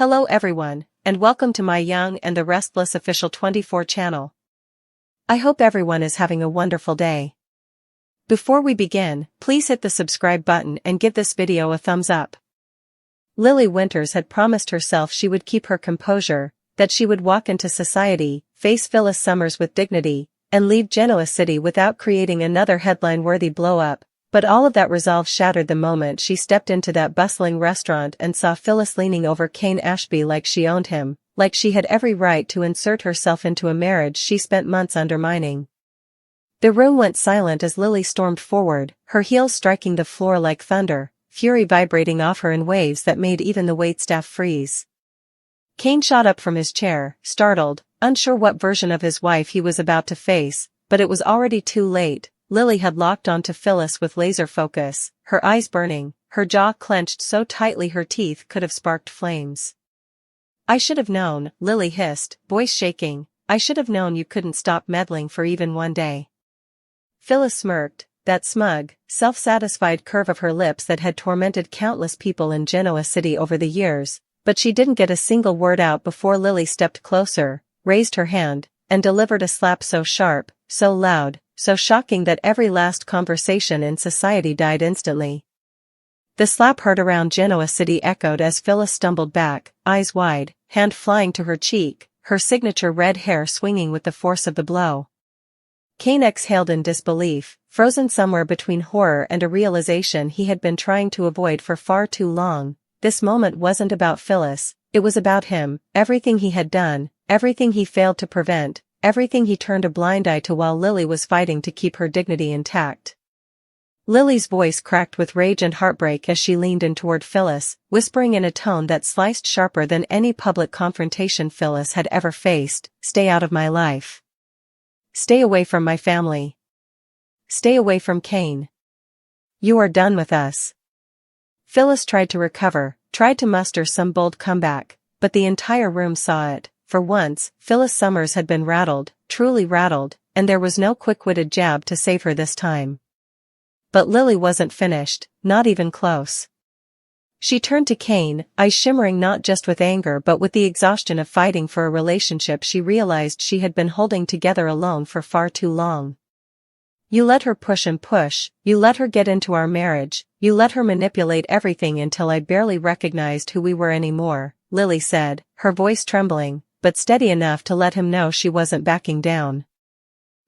Hello everyone, and welcome to my Young and the Restless official 24 channel. I hope everyone is having a wonderful day. Before we begin, please hit the subscribe button and give this video a thumbs up. Lily Winters had promised herself she would keep her composure, that she would walk into society, face Phyllis Summers with dignity, and leave Genoa City without creating another headline-worthy blow-up. But all of that resolve shattered the moment she stepped into that bustling restaurant and saw Phyllis leaning over Kane Ashby like she owned him, like she had every right to insert herself into a marriage she spent months undermining. The room went silent as Lily stormed forward, her heels striking the floor like thunder, fury vibrating off her in waves that made even the waitstaff freeze. Kane shot up from his chair, startled, unsure what version of his wife he was about to face, but it was already too late. Lily had locked onto Phyllis with laser focus, her eyes burning, her jaw clenched so tightly her teeth could have sparked flames. "I should have known," Lily hissed, voice shaking, "I should have known you couldn't stop meddling for even one day." Phyllis smirked, that smug, self-satisfied curve of her lips that had tormented countless people in Genoa City over the years, but she didn't get a single word out before Lily stepped closer, raised her hand, and delivered a slap so sharp, so loud, so shocking that every last conversation in society died instantly. The slap heard around Genoa City echoed as Phyllis stumbled back, eyes wide, hand flying to her cheek, her signature red hair swinging with the force of the blow. Kane exhaled in disbelief, frozen somewhere between horror and a realization he had been trying to avoid for far too long. This moment wasn't about Phyllis, it was about him, everything he had done, everything he failed to prevent, everything he turned a blind eye to while Lily was fighting to keep her dignity intact. Lily's voice cracked with rage and heartbreak as she leaned in toward Phyllis, whispering in a tone that sliced sharper than any public confrontation Phyllis had ever faced, "Stay out of my life. Stay away from my family. Stay away from Kane. You are done with us." Phyllis tried to recover, tried to muster some bold comeback, but the entire room saw it. For once, Phyllis Summers had been rattled, truly rattled, and there was no quick-witted jab to save her this time. But Lily wasn't finished, not even close. She turned to Kane, eyes shimmering not just with anger but with the exhaustion of fighting for a relationship she realized she had been holding together alone for far too long. "You let her push and push, you let her get into our marriage, you let her manipulate everything until I barely recognized who we were anymore," Lily said, her voice trembling, but steady enough to let him know she wasn't backing down.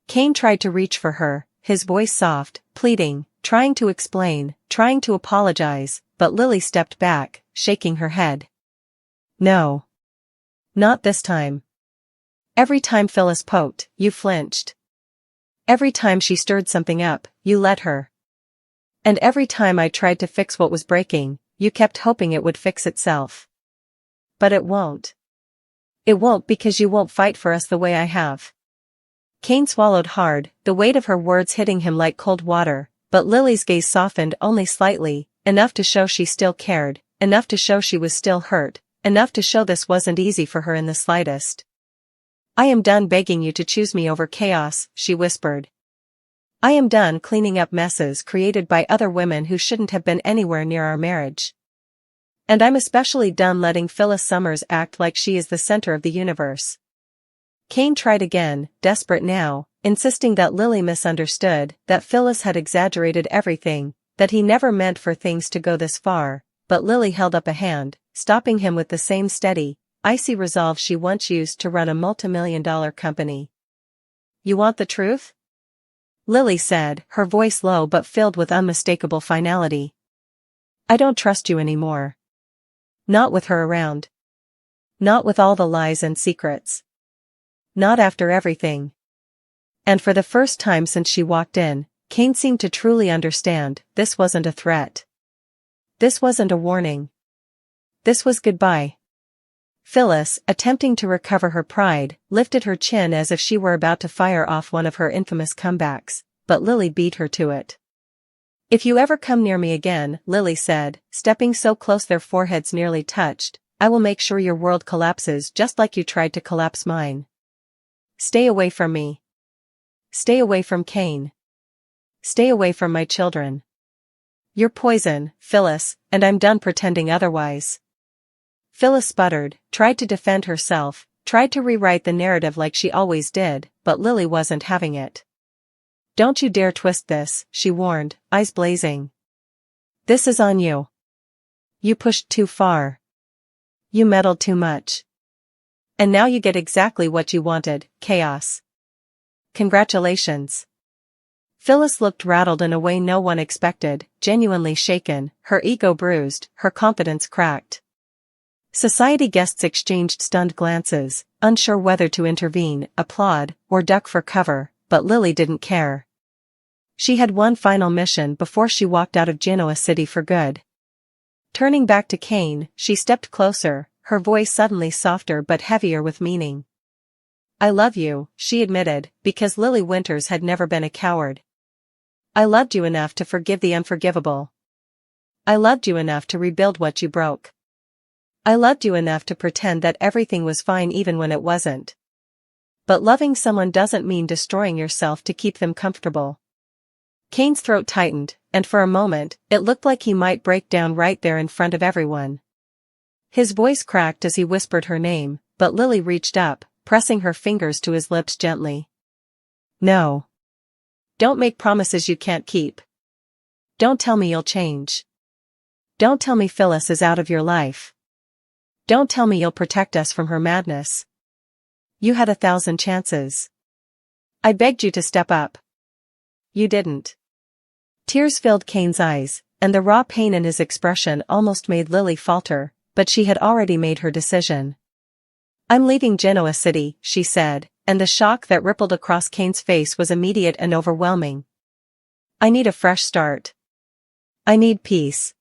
Kane tried to reach for her, his voice soft, pleading, trying to explain, trying to apologize, but Lily stepped back, shaking her head. "No. Not this time. Every time Phyllis poked, you flinched. Every time she stirred something up, you let her. And every time I tried to fix what was breaking, you kept hoping it would fix itself. But it won't. It won't because you won't fight for us the way I have." Kane swallowed hard, the weight of her words hitting him like cold water, but Lily's gaze softened only slightly, enough to show she still cared, enough to show she was still hurt, enough to show this wasn't easy for her in the slightest. "I am done begging you to choose me over chaos," she whispered. "I am done cleaning up messes created by other women who shouldn't have been anywhere near our marriage. And I'm especially done letting Phyllis Summers act like she is the center of the universe." Kane tried again, desperate now, insisting that Lily misunderstood, that Phyllis had exaggerated everything, that he never meant for things to go this far, but Lily held up a hand, stopping him with the same steady, icy resolve she once used to run a multimillion-dollar company. "You want the truth?" Lily said, her voice low but filled with unmistakable finality. "I don't trust you anymore. Not with her around. Not with all the lies and secrets. Not after everything." And for the first time since she walked in, Kane seemed to truly understand, this wasn't a threat. This wasn't a warning. This was goodbye. Phyllis, attempting to recover her pride, lifted her chin as if she were about to fire off one of her infamous comebacks, but Lily beat her to it. "If you ever come near me again," Lily said, stepping so close their foreheads nearly touched, "I will make sure your world collapses just like you tried to collapse mine. Stay away from me. Stay away from Kane. Stay away from my children. You're poison, Phyllis, and I'm done pretending otherwise." Phyllis sputtered, tried to defend herself, tried to rewrite the narrative like she always did, but Lily wasn't having it. "Don't you dare twist this," she warned, eyes blazing. "This is on you. You pushed too far. You meddled too much. And now you get exactly what you wanted, chaos. Congratulations." Phyllis looked rattled in a way no one expected, genuinely shaken, her ego bruised, her confidence cracked. Society guests exchanged stunned glances, unsure whether to intervene, applaud, or duck for cover, but Lily didn't care. She had one final mission before she walked out of Genoa City for good. Turning back to Kane, she stepped closer, her voice suddenly softer but heavier with meaning. "I love you," she admitted, because Lily Winters had never been a coward. "I loved you enough to forgive the unforgivable. I loved you enough to rebuild what you broke. I loved you enough to pretend that everything was fine even when it wasn't. But loving someone doesn't mean destroying yourself to keep them comfortable." Kane's throat tightened, and for a moment, it looked like he might break down right there in front of everyone. His voice cracked as he whispered her name, but Lily reached up, pressing her fingers to his lips gently. "No. Don't make promises you can't keep. Don't tell me you'll change. Don't tell me Phyllis is out of your life. Don't tell me you'll protect us from her madness. You had 1,000 chances. I begged you to step up. You didn't." Tears filled Kane's eyes, and the raw pain in his expression almost made Lily falter, but she had already made her decision. "I'm leaving Genoa City," she said, and the shock that rippled across Kane's face was immediate and overwhelming. "I need a fresh start. I need peace.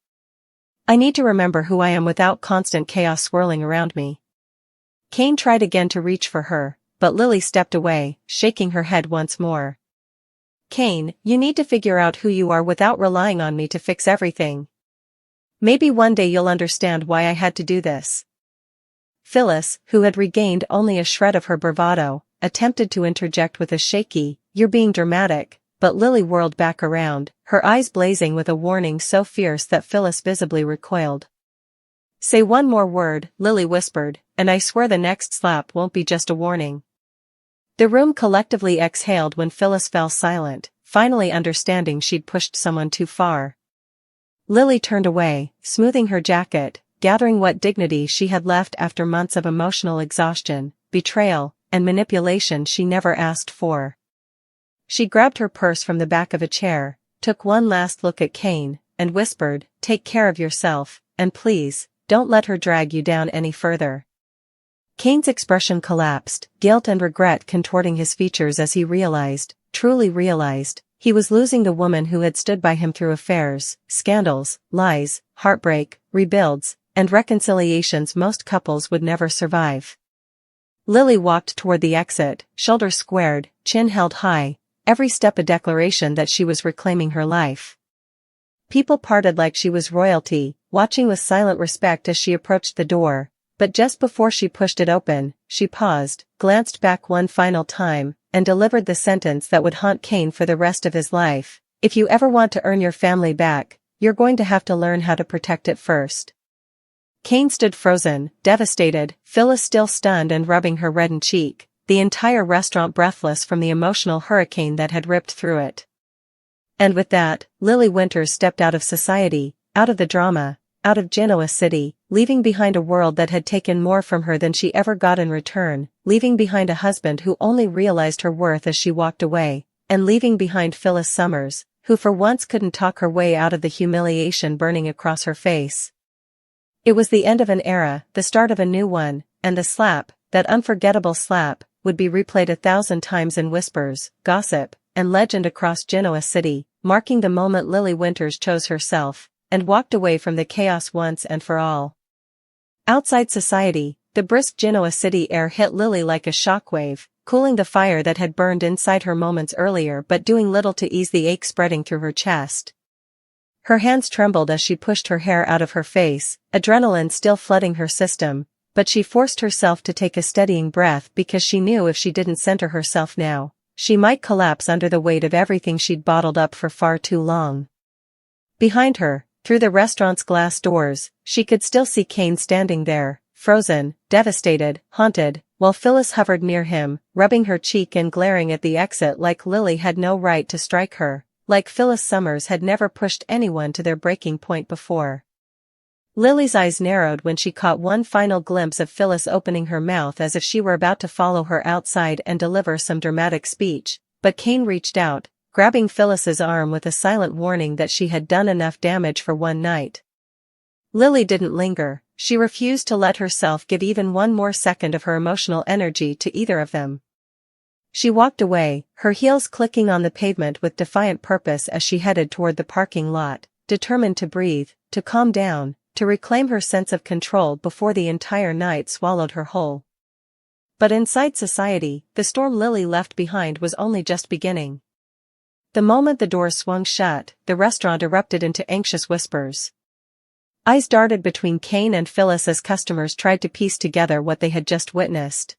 I need to remember who I am without constant chaos swirling around me." Kane tried again to reach for her, but Lily stepped away, shaking her head once more. "Kane, you need to figure out who you are without relying on me to fix everything. Maybe one day you'll understand why I had to do this." Phyllis, who had regained only a shred of her bravado, attempted to interject with a shaky, "You're being dramatic," but Lily whirled back around, her eyes blazing with a warning so fierce that Phyllis visibly recoiled. "Say one more word," Lily whispered, "and I swear the next slap won't be just a warning." The room collectively exhaled when Phyllis fell silent, finally understanding she'd pushed someone too far. Lily turned away, smoothing her jacket, gathering what dignity she had left after months of emotional exhaustion, betrayal, and manipulation she never asked for. She grabbed her purse from the back of a chair, took one last look at Kane, and whispered, "Take care of yourself, and please, don't let her drag you down any further." Kane's expression collapsed, guilt and regret contorting his features as he realized, truly realized, he was losing the woman who had stood by him through affairs, scandals, lies, heartbreak, rebuilds, and reconciliations most couples would never survive. Lily walked toward the exit, shoulders squared, chin held high, every step a declaration that she was reclaiming her life. People parted like she was royalty, watching with silent respect as she approached the door, but just before she pushed it open, she paused, glanced back one final time, and delivered the sentence that would haunt Kane for the rest of his life: "If you ever want to earn your family back, you're going to have to learn how to protect it first." Kane stood frozen, devastated, Phyllis still stunned and rubbing her reddened cheek, the entire restaurant breathless from the emotional hurricane that had ripped through it. And with that, Lily Winters stepped out of society, out of the drama, out of Genoa City, leaving behind a world that had taken more from her than she ever got in return, leaving behind a husband who only realized her worth as she walked away, and leaving behind Phyllis Summers, who for once couldn't talk her way out of the humiliation burning across her face. It was the end of an era, the start of a new one, and the slap, that unforgettable slap, would be replayed 1,000 times in whispers, gossip, and legend across Genoa City, marking the moment Lily Winters chose herself, and walked away from the chaos once and for all. Outside society, the brisk Genoa City air hit Lily like a shockwave, cooling the fire that had burned inside her moments earlier but doing little to ease the ache spreading through her chest. Her hands trembled as she pushed her hair out of her face, adrenaline still flooding her system, but she forced herself to take a steadying breath because she knew if she didn't center herself now, she might collapse under the weight of everything she'd bottled up for far too long. Behind her, through the restaurant's glass doors, she could still see Kane standing there, frozen, devastated, haunted, while Phyllis hovered near him, rubbing her cheek and glaring at the exit like Lily had no right to strike her, like Phyllis Summers had never pushed anyone to their breaking point before. Lily's eyes narrowed when she caught one final glimpse of Phyllis opening her mouth as if she were about to follow her outside and deliver some dramatic speech, but Kane reached out, grabbing Phyllis's arm with a silent warning that she had done enough damage for one night. Lily didn't linger. She refused to let herself give even one more second of her emotional energy to either of them. She walked away, her heels clicking on the pavement with defiant purpose as she headed toward the parking lot, determined to breathe, to calm down, to reclaim her sense of control before the entire night swallowed her whole. But inside society, the storm Lily left behind was only just beginning. The moment the door swung shut, the restaurant erupted into anxious whispers. Eyes darted between Kane and Phyllis as customers tried to piece together what they had just witnessed.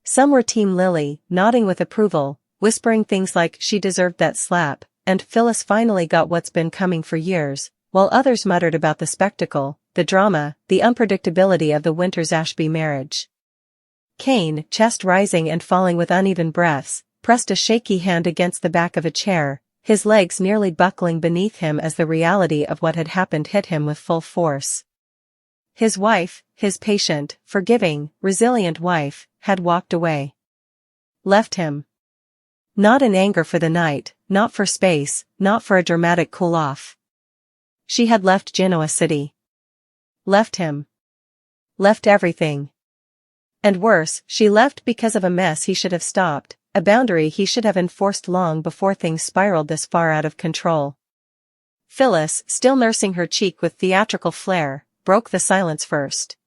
Some were Team Lily, nodding with approval, whispering things like she deserved that slap, and Phyllis finally got what's been coming for years, while others muttered about the spectacle, the drama, the unpredictability of the Winters Ashby marriage. Kane, chest rising and falling with uneven breaths, pressed a shaky hand against the back of a chair, his legs nearly buckling beneath him as the reality of what had happened hit him with full force. His wife, his patient, forgiving, resilient wife, had walked away. Left him. Not in anger for the night, not for space, not for a dramatic cool-off. She had left Genoa City. Left him. Left everything. And worse, she left because of a mess he should have stopped, a boundary he should have enforced long before things spiraled this far out of control. Phyllis, still nursing her cheek with theatrical flair, broke the silence first.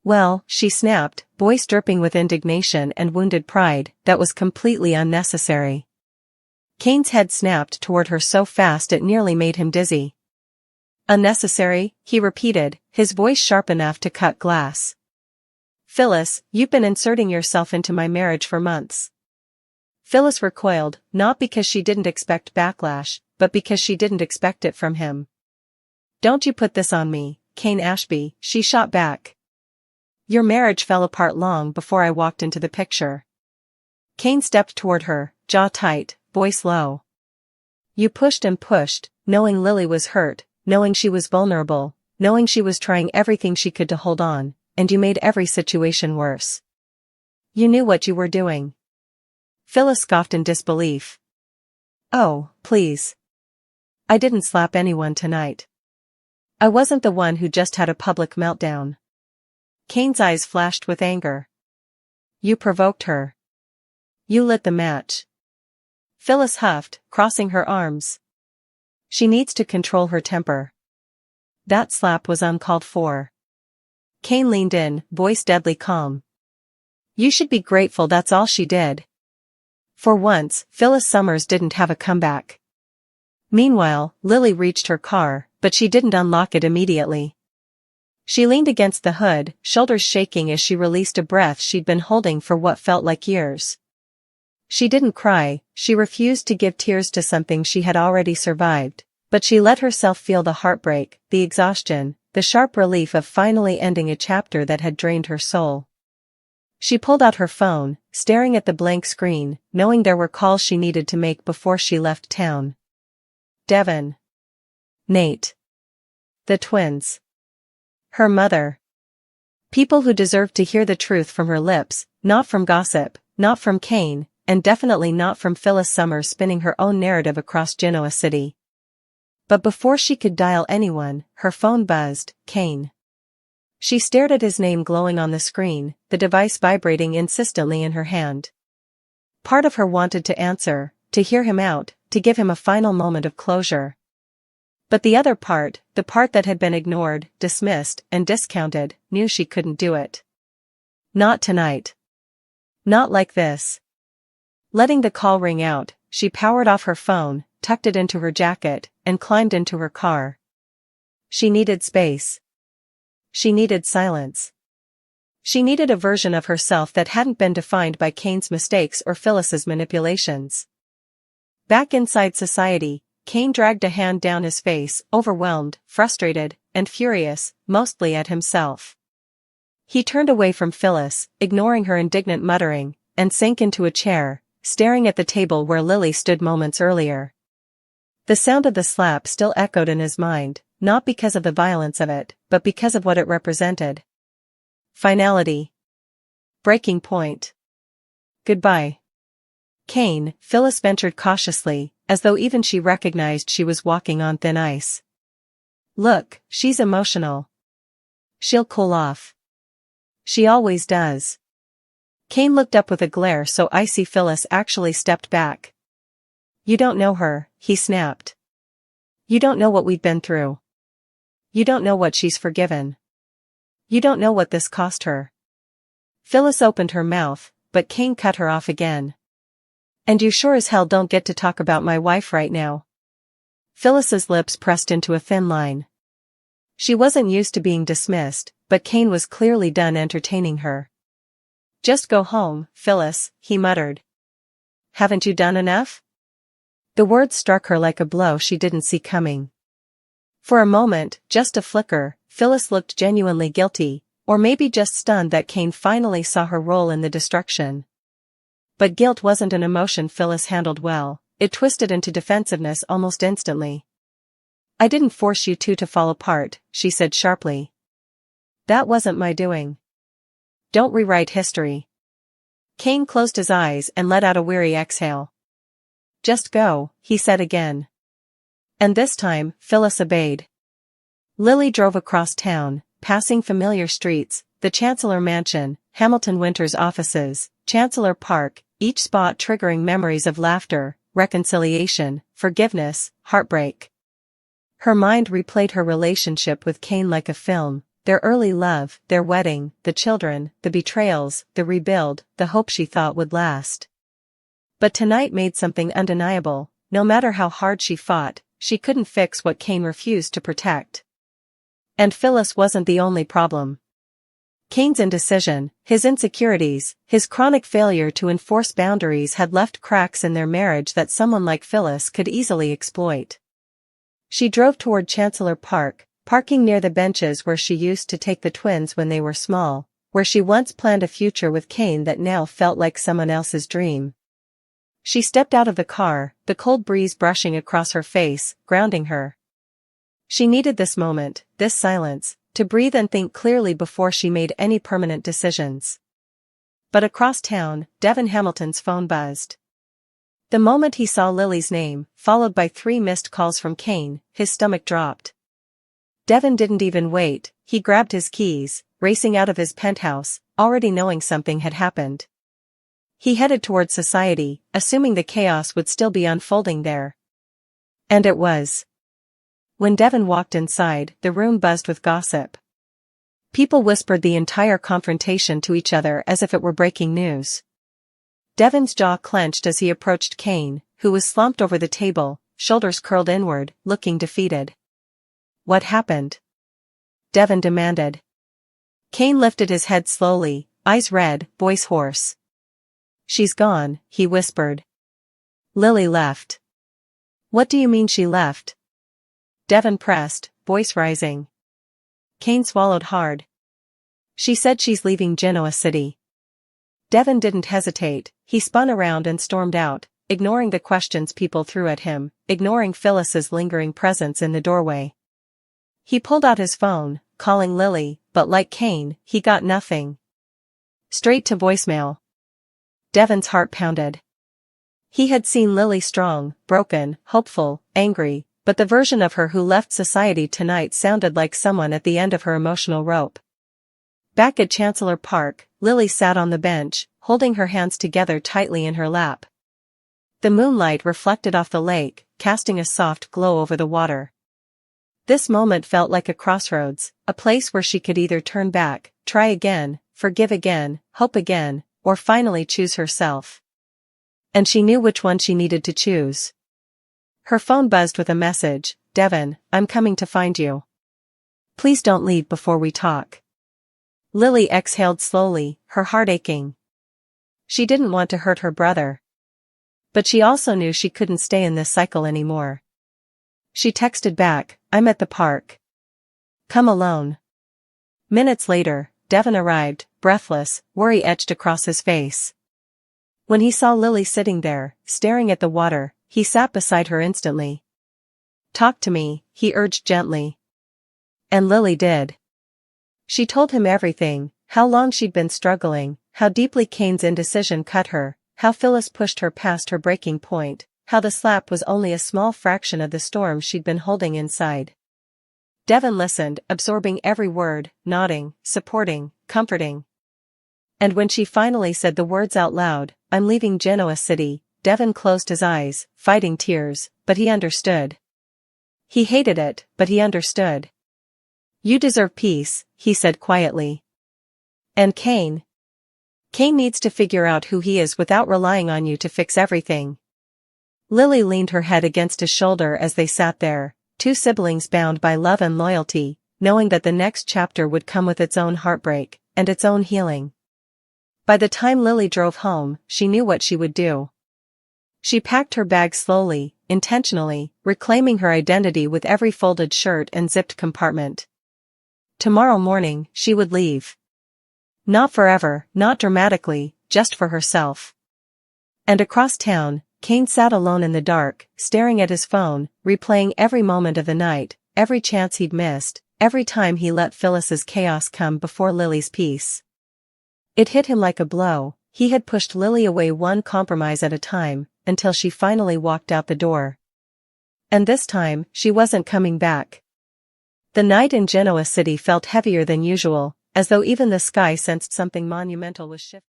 Well, she snapped, voice dripping with indignation and wounded pride, that was completely unnecessary. Kane's head snapped toward her so fast it nearly made him dizzy. Unnecessary, he repeated, his voice sharp enough to cut glass. Phyllis, you've been inserting yourself into my marriage for months. Phyllis recoiled, not because she didn't expect backlash, but because she didn't expect it from him. Don't you put this on me, Kane Ashby, she shot back. Your marriage fell apart long before I walked into the picture. Kane stepped toward her, jaw tight, voice low. You pushed and pushed, knowing Lily was hurt, knowing she was vulnerable, knowing she was trying everything she could to hold on, and you made every situation worse. You knew what you were doing. Phyllis scoffed in disbelief. Oh, please. I didn't slap anyone tonight. I wasn't the one who just had a public meltdown. Kane's eyes flashed with anger. You provoked her. You lit the match. Phyllis huffed, crossing her arms. She needs to control her temper. That slap was uncalled for. Kane leaned in, voice deadly calm. You should be grateful that's all she did. For once, Phyllis Summers didn't have a comeback. Meanwhile, Lily reached her car, but she didn't unlock it immediately. She leaned against the hood, shoulders shaking as she released a breath she'd been holding for what felt like years. She didn't cry, she refused to give tears to something she had already survived, but she let herself feel the heartbreak, the exhaustion, the sharp relief of finally ending a chapter that had drained her soul. She pulled out her phone, staring at the blank screen, knowing there were calls she needed to make before she left town. Devon. Nate. The twins. Her mother. People who deserved to hear the truth from her lips, not from gossip, not from Kane, and definitely not from Phyllis Summers spinning her own narrative across Genoa City. But before she could dial anyone, her phone buzzed, Kane. She stared at his name glowing on the screen, the device vibrating insistently in her hand. Part of her wanted to answer, to hear him out, to give him a final moment of closure. But the other part, the part that had been ignored, dismissed, and discounted, knew she couldn't do it. Not tonight. Not like this. Letting the call ring out, she powered off her phone, tucked it into her jacket, and climbed into her car. She needed space. She needed silence. She needed a version of herself that hadn't been defined by Kane's mistakes or Phyllis's manipulations. Back inside society, Kane dragged a hand down his face, overwhelmed, frustrated, and furious, mostly at himself. He turned away from Phyllis, ignoring her indignant muttering, and sank into a chair, staring at the table where Lily stood moments earlier. The sound of the slap still echoed in his mind, not because of the violence of it, but because of what it represented. Finality. Breaking point. Goodbye. Kane, Phyllis ventured cautiously, as though even she recognized she was walking on thin ice. Look, she's emotional. She'll cool off. She always does. Kane looked up with a glare so icy Phyllis actually stepped back. You don't know her, he snapped. You don't know what we've been through. You don't know what she's forgiven. You don't know what this cost her. Phyllis opened her mouth, but Kane cut her off again. And you sure as hell don't get to talk about my wife right now. Phyllis's lips pressed into a thin line. She wasn't used to being dismissed, but Kane was clearly done entertaining her. Just go home, Phyllis, he muttered. Haven't you done enough? The words struck her like a blow she didn't see coming. For a moment, just a flicker, Phyllis looked genuinely guilty, or maybe just stunned that Kane finally saw her role in the destruction. But guilt wasn't an emotion Phyllis handled well, it twisted into defensiveness almost instantly. I didn't force you two to fall apart, she said sharply. That wasn't my doing. Don't rewrite history. Kane closed his eyes and let out a weary exhale. Just go, he said again. And this time, Phyllis obeyed. Lily drove across town, passing familiar streets, the Chancellor Mansion, Hamilton Winter's offices, Chancellor Park, each spot triggering memories of laughter, reconciliation, forgiveness, heartbreak. Her mind replayed her relationship with Kane like a film, their early love, their wedding, the children, the betrayals, the rebuild, the hope she thought would last. But tonight made something undeniable, no matter how hard she fought, she couldn't fix what Kane refused to protect. And Phyllis wasn't the only problem. Kane's indecision, his insecurities, his chronic failure to enforce boundaries had left cracks in their marriage that someone like Phyllis could easily exploit. She drove toward Chancellor Park, parking near the benches where she used to take the twins when they were small, where she once planned a future with Kane that now felt like someone else's dream. She stepped out of the car, the cold breeze brushing across her face, grounding her. She needed this moment, this silence, to breathe and think clearly before she made any permanent decisions. But across town, Devin Hamilton's phone buzzed. The moment he saw Lily's name, followed by 3 missed calls from Kane, his stomach dropped. Devin didn't even wait, he grabbed his keys, racing out of his penthouse, already knowing something had happened. He headed toward society, assuming the chaos would still be unfolding there. And it was. When Devin walked inside, the room buzzed with gossip. People whispered the entire confrontation to each other as if it were breaking news. Devin's jaw clenched as he approached Kane, who was slumped over the table, shoulders curled inward, looking defeated. What happened? Devin demanded. Kane lifted his head slowly, eyes red, voice hoarse. She's gone, he whispered. Lily left. What do you mean she left? Devin pressed, voice rising. Kane swallowed hard. She said she's leaving Genoa City. Devin didn't hesitate, he spun around and stormed out, ignoring the questions people threw at him, ignoring Phyllis's lingering presence in the doorway. He pulled out his phone, calling Lily, but like Kane, he got nothing. Straight to voicemail. Devin's heart pounded. He had seen Lily strong, broken, hopeful, angry, but the version of her who left society tonight sounded like someone at the end of her emotional rope. Back at Chancellor Park, Lily sat on the bench, holding her hands together tightly in her lap. The moonlight reflected off the lake, casting a soft glow over the water. This moment felt like a crossroads, a place where she could either turn back, try again, forgive again, hope again, or finally choose herself. And she knew which one she needed to choose. Her phone buzzed with a message, Devin, I'm coming to find you. Please don't leave before we talk. Lily exhaled slowly, her heart aching. She didn't want to hurt her brother. But she also knew she couldn't stay in this cycle anymore. She texted back, I'm at the park. Come alone. Minutes later, Devon arrived, breathless, worry etched across his face. When he saw Lily sitting there, staring at the water, he sat beside her instantly. "Talk to me," he urged gently. And Lily did. She told him everything, how long she'd been struggling, how deeply Kane's indecision cut her, how Phyllis pushed her past her breaking point, how the slap was only a small fraction of the storm she'd been holding inside. Devon listened, absorbing every word, nodding, supporting, comforting. And when she finally said the words out loud, "I'm leaving Genoa City," Devon closed his eyes, fighting tears, but he understood. He hated it, but he understood. "You deserve peace," he said quietly. "And Kane needs to figure out who he is without relying on you to fix everything." Lily leaned her head against his shoulder as they sat there, two siblings bound by love and loyalty, knowing that the next chapter would come with its own heartbreak, and its own healing. By the time Lily drove home, she knew what she would do. She packed her bag slowly, intentionally, reclaiming her identity with every folded shirt and zipped compartment. Tomorrow morning, she would leave. Not forever, not dramatically, just for herself. And across town, Kane sat alone in the dark, staring at his phone, replaying every moment of the night, every chance he'd missed, every time he let Phyllis's chaos come before Lily's peace. It hit him like a blow. He had pushed Lily away one compromise at a time, until she finally walked out the door. And this time, she wasn't coming back. The night in Genoa City felt heavier than usual, as though even the sky sensed something monumental was shifting.